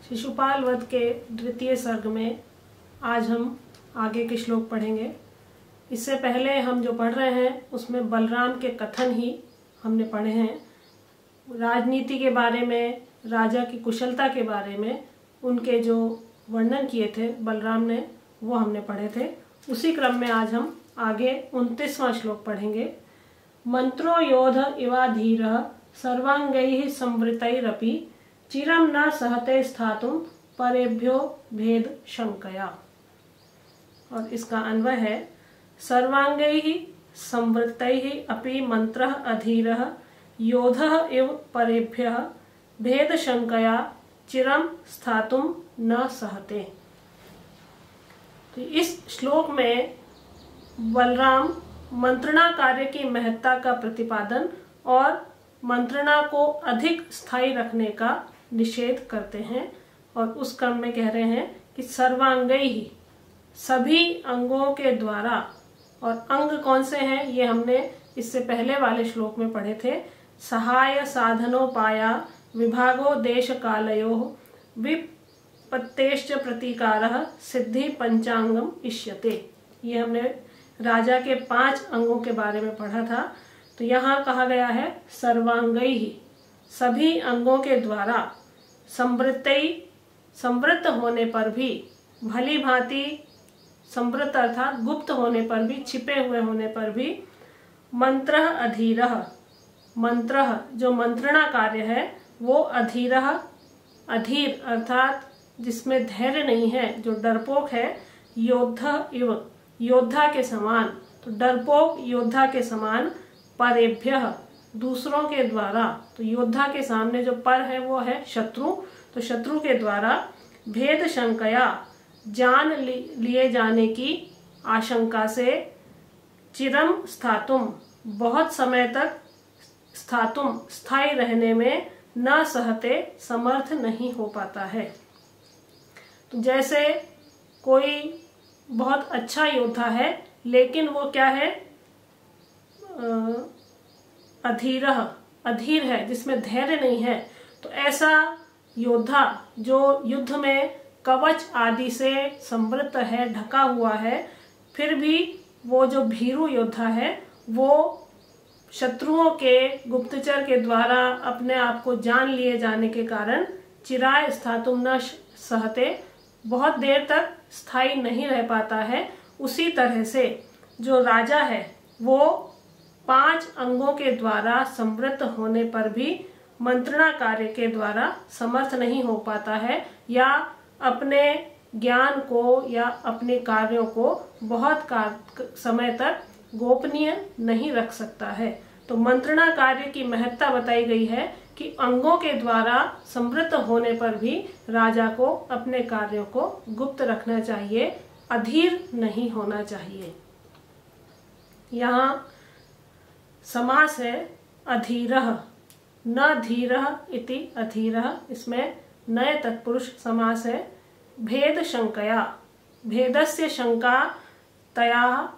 शिशुपाल वध के द्वितीय सर्ग में आज हम आगे के श्लोक पढ़ेंगे। इससे पहले हम जो पढ़ रहे हैं उसमें बलराम के कथन ही हमने पढ़े हैं। राजनीति के बारे में, राजा की कुशलता के बारे में उनके जो वर्णन किए थे बलराम ने, वो हमने पढ़े थे। उसी क्रम में आज हम आगे 29वां श्लोक पढ़ेंगे। मंत्रो योध इवाधीरः सर्वांगैः संवृतैरपि चिरं न सहते स्थातुं परेभ्यो भेद शंकया। और इसका अन्वय है सर्वांगैः संवृतैः अपि मंत्रः अधीरः योधः इव परेभ्यः भेद शंकया चिरं स्थातुं न सहते। तो इस श्लोक में बलराम मंत्रणा कार्य की महत्ता का प्रतिपादन और मंत्रणा को अधिक स्थायी रखने का निषेध करते हैं और उस क्रम में कह रहे हैं कि सर्वांगैः सभी अंगों के द्वारा। और अंग कौन से हैं ये हमने इससे पहले वाले श्लोक में पढ़े थे। सहाय साधनोपाया विभागो देश कालयोः विपत्तेश्च प्रतीकारः सिद्धि पंचांगम इष्यते। ये हमने राजा के 5 अंगों के बारे में पढ़ा था। तो यहाँ कहा गया है सर्वांगैः सभी अंगों के द्वारा, संवृत्त होने पर भी, भली भांति संवृत्त अर्थात गुप्त होने पर भी, छिपे हुए होने पर भी, मंत्रः अधीरः मंत्रः जो मंत्रणा कार्य है वो अधीरः अधीर अर्थात जिसमें धैर्य नहीं है, जो डरपोक है, योद्धा इव योद्धा के समान। तो डरपोक योद्धा के समान, परेभ्यः दूसरों के द्वारा। तो योद्धा के सामने जो पर है वो है शत्रु, तो शत्रु के द्वारा भेद शंकया जान लिए जाने की आशंका से, चिरम स्थातुम बहुत समय तक, स्थातुम स्थायी रहने में, न सहते समर्थ नहीं हो पाता है। तो जैसे कोई बहुत अच्छा योद्धा है लेकिन वो क्या है, अधीर है, जिसमें धैर्य नहीं है। तो ऐसा योद्धा जो युद्ध में कवच आदि से समृद्ध है, ढका हुआ है, फिर भी वो जो भीरू योद्धा है वो शत्रुओं के गुप्तचर के द्वारा अपने आप को जान लिए जाने के कारण चिराय स्थातुम न सहते बहुत देर तक स्थायी नहीं रह पाता है। उसी तरह से जो राजा है वो 5 अंगों के द्वारा समृद्ध होने पर भी मंत्रणा कार्य के द्वारा समर्थ नहीं हो पाता है, या अपने ज्ञान को या अपने कार्यों को बहुत समय तक गोपनीय नहीं रख सकता है। तो मंत्रणा कार्य की महत्ता बताई गई है कि अंगों के द्वारा समृद्ध होने पर भी राजा को अपने कार्यों को गुप्त रखना चाहिए, अधीर नहीं होना चाहिए। यहाँ समास है अधीरः, न धीरः इति अधीरः। इसमें नए तत्पुरुष समास है। भेद शंकया, भेदस्य शंका तया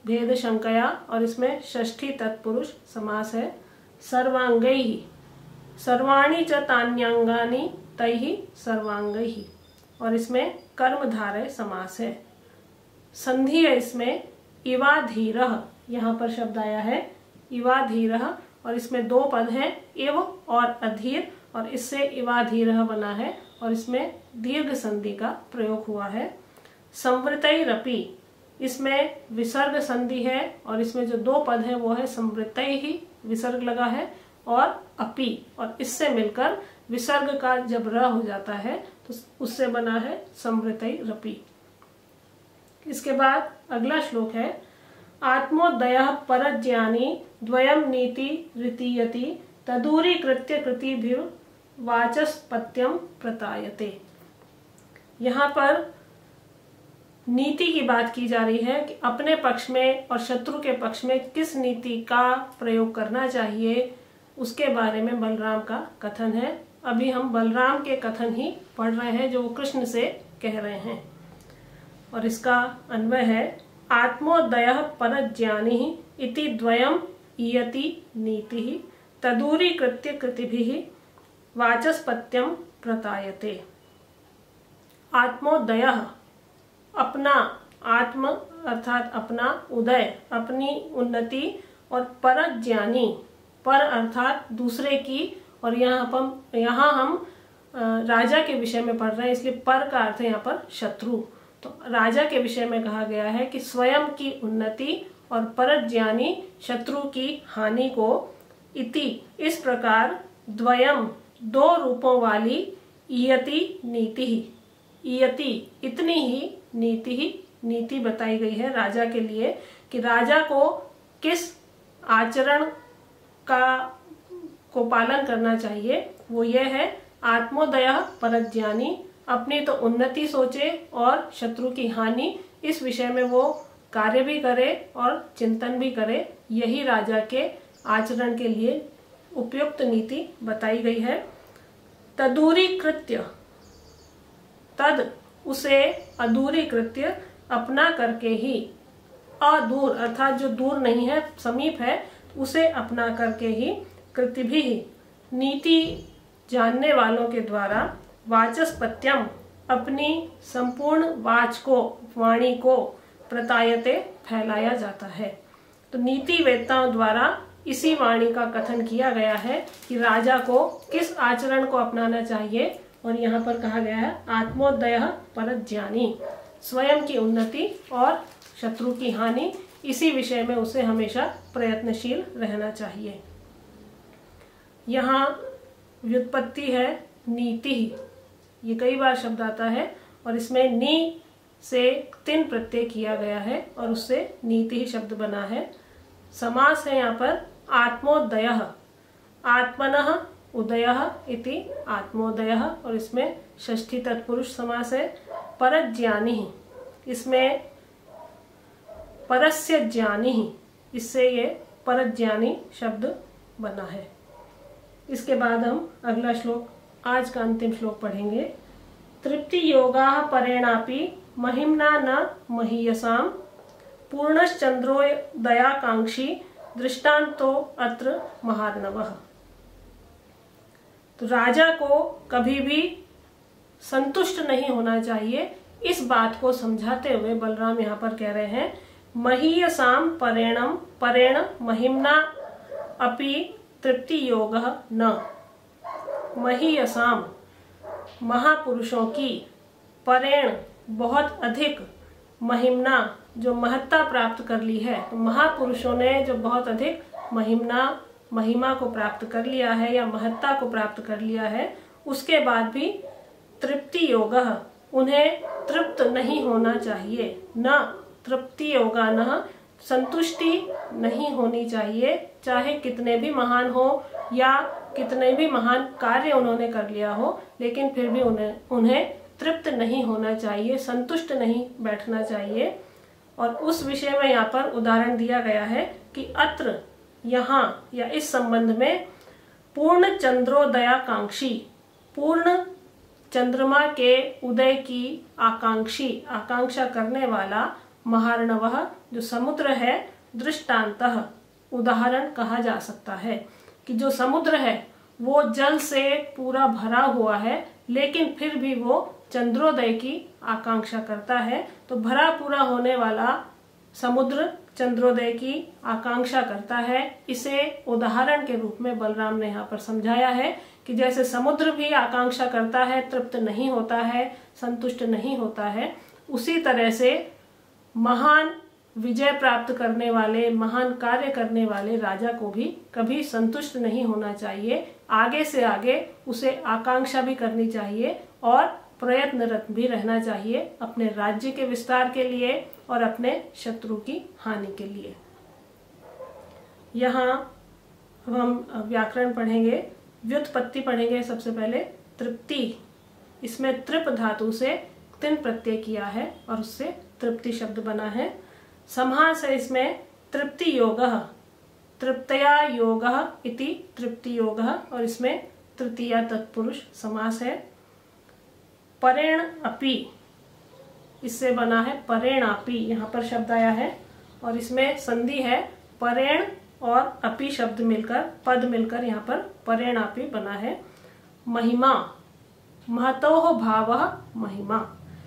भेद शंकया, और इसमें षष्ठी तत्पुरुष समास है। सर्वांगैः, सर्वाणि च तान्यांगानि तैः सर्वांगैः, और इसमें कर्मधारय समास है। संधि है इसमें इवाधीरः, यहाँ पर शब्द आया है इवाधीरः, और इसमें 2 पद हैं, इव और अधीर, और इससे इवाधीरः बना है और इसमें दीर्घ संधि का प्रयोग हुआ है। संवृतैरपि, इसमें विसर्ग संधि है और इसमें जो 2 पद है वो है संवृतैः, विसर्ग लगा है, और अपि, और इससे मिलकर विसर्ग का जब र हो जाता है तो उससे बना है संवृतैरपि। इसके बाद अगला श्लोक है आत्मोदयः परज्ञानी द्वयं नीति रीतीयति तदूरीकृत्य कृतिभिर्वाचस्पत्यं प्रतायते। यहाँ पर नीति की बात की जा रही है कि अपने पक्ष में और शत्रु के पक्ष में किस नीति का प्रयोग करना चाहिए, उसके बारे में बलराम का कथन है। अभी हम बलराम के कथन ही पढ़ रहे हैं जो वो कृष्ण से कह रहे हैं, और इसका अन्वय है आत्मोदयः परज्ञानी इति द्वयम् इयति नीतिः तदूरीकृत्य कृतिभिः वाचस्पत्यं प्रतायते। आत्मोदय, अपना, आत्म अर्थात अपना, उदय अपनी उन्नति, और परज्ञानी, पर अर्थात दूसरे की, और यहाँ हम राजा के विषय में पढ़ रहे हैं इसलिए पर का अर्थ है यहाँ पर शत्रु। तो राजा के विषय में कहा गया है कि स्वयं की उन्नति और परज्ञानी शत्रु की हानि को, इति इस प्रकार, द्वयम दो रूपों वाली, इयति नीति ही, इयति इतनी ही, नीति ही नीति बताई गई है राजा के लिए कि राजा को किस आचरण को पालन करना चाहिए। वो ये है आत्मोदय परज्ञानी, अपनी तो उन्नति सोचे और शत्रु की हानि, इस विषय में वो कार्य भी करे और चिंतन भी करे। यही राजा के आचरण के लिए उपयुक्त नीति बताई गई है। तदूरीकृत्य, तद उसे, अदूरीकृत्य अपना करके ही, अदूर अर्थात जो दूर नहीं है समीप है, उसे अपना करके ही, कृतिभिः नीति जानने वालों के द्वारा, वाचस्पत्यम अपनी संपूर्ण वाच को, वाणी को, प्रतायते फैलाया जाता है। तो नीति वेत्ताओं द्वारा इसी वाणी का कथन किया गया है कि राजा को किस आचरण को अपनाना चाहिए, और यहाँ पर कहा गया है आत्मोदय परज्ञानी, स्वयं की उन्नति और शत्रु की हानि, इसी विषय में उसे हमेशा प्रयत्नशील रहना चाहिए। यहाँ व्युत्पत्ति है नीति, ये कई बार शब्द आता है और इसमें नी से तिन प्रत्यय किया गया है और उससे नीति ही शब्द बना है। समास है यहाँ पर आत्मोदयः, आत्मनः उदयः इति आत्मोदयः, और इसमें षष्ठी तत्पुरुष समास है। परज्ञानी, इसमें परस्य ज्ञानी, इससे ये परज्ञानी शब्द बना है। इसके बाद हम अगला श्लोक, आज का अंतिम श्लोक पढ़ेंगे। तृप्ति योगाः परेणापि महिम्ना न महीयसाम्, पूर्णश्चंद्रोदयाकांक्षी दृष्टांतो अत्र महार्णवः। तो राजा को कभी भी संतुष्ट नहीं होना चाहिए, इस बात को समझाते हुए बलराम यहाँ पर कह रहे हैं महीयसाम परेणम, परेण महिम्ना अपि तृप्ति योगः न। महीयसाम महापुरुषों की, परेण बहुत अधिक, महिम्ना जो महत्ता प्राप्त कर ली है। तो महापुरुषों ने जो बहुत अधिक महिमा को प्राप्त कर लिया है या महत्ता को प्राप्त कर लिया है, उसके बाद भी तृप्ति योगः उन्हें तृप्त नहीं होना चाहिए। न तृप्ति योगा न, संतुष्टि नहीं होनी चाहिए, चाहे कितने भी महान हो या कितने भी महान कार्य उन्होंने कर लिया हो, लेकिन फिर भी उन्हें तृप्त नहीं होना चाहिए, संतुष्ट नहीं बैठना चाहिए। और उस विषय में यहाँ पर उदाहरण दिया गया है कि अत्र, यहाँ या इस संबंध में, पूर्ण चंद्रोदयाकांक्षी, पूर्ण चंद्रमा के उदय की आकांक्षा करने वाला, महार्णवः जो समुद्र है, दृष्टांतः उदाहरण कहा जा सकता है कि जो समुद्र है वो जल से पूरा भरा हुआ है, लेकिन फिर भी वो चंद्रोदय की आकांक्षा करता है। तो भरा पूरा होने वाला समुद्र चंद्रोदय की आकांक्षा करता है। इसे उदाहरण के रूप में बलराम ने यहाँ पर समझाया है कि जैसे समुद्र भी आकांक्षा करता है, तृप्त नहीं होता है, संतुष्ट नहीं होता है, उसी तरह से महान विजय प्राप्त करने वाले, महान कार्य करने वाले राजा को भी कभी संतुष्ट नहीं होना चाहिए। आगे से आगे उसे आकांक्षा भी करनी चाहिए और प्रयत्नरत भी रहना चाहिए अपने राज्य के विस्तार के लिए और अपने शत्रु की हानि के लिए। यहाँ हम व्याकरण पढ़ेंगे, व्युत्पत्ति पढ़ेंगे। सबसे पहले तृप्ति, इसमें तृप धातु से तिन प्रत्यय किया है और उससे तृप्ति शब्द बना है। समास है इसमें तृप्ति योगः, तृप्तया योगः इति तृप्ति योगः, और इसमें तृतीया तत्पुरुष समास है। परेण अपि, इससे बना है परेणापि, यहाँ पर शब्द आया है और इसमें संधि है। परेण और अपि शब्द मिलकर, पद मिलकर यहाँ पर परेणापि बना है। महिमा, महतोः भावः महिमा,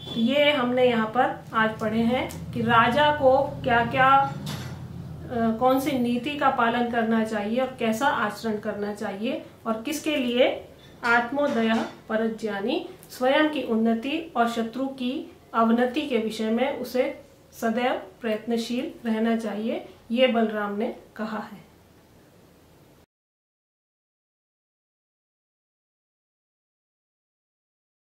तो ये हमने यहाँ पर आज पढ़े हैं कि राजा को क्या क्या कौन सी नीति का पालन करना चाहिए और कैसा आचरण करना चाहिए, और किसके लिए आत्मोदय परज्ञानी स्वयं की उन्नति और शत्रु की अवनति के विषय में उसे सदैव प्रयत्नशील रहना चाहिए, ये बलराम ने कहा है।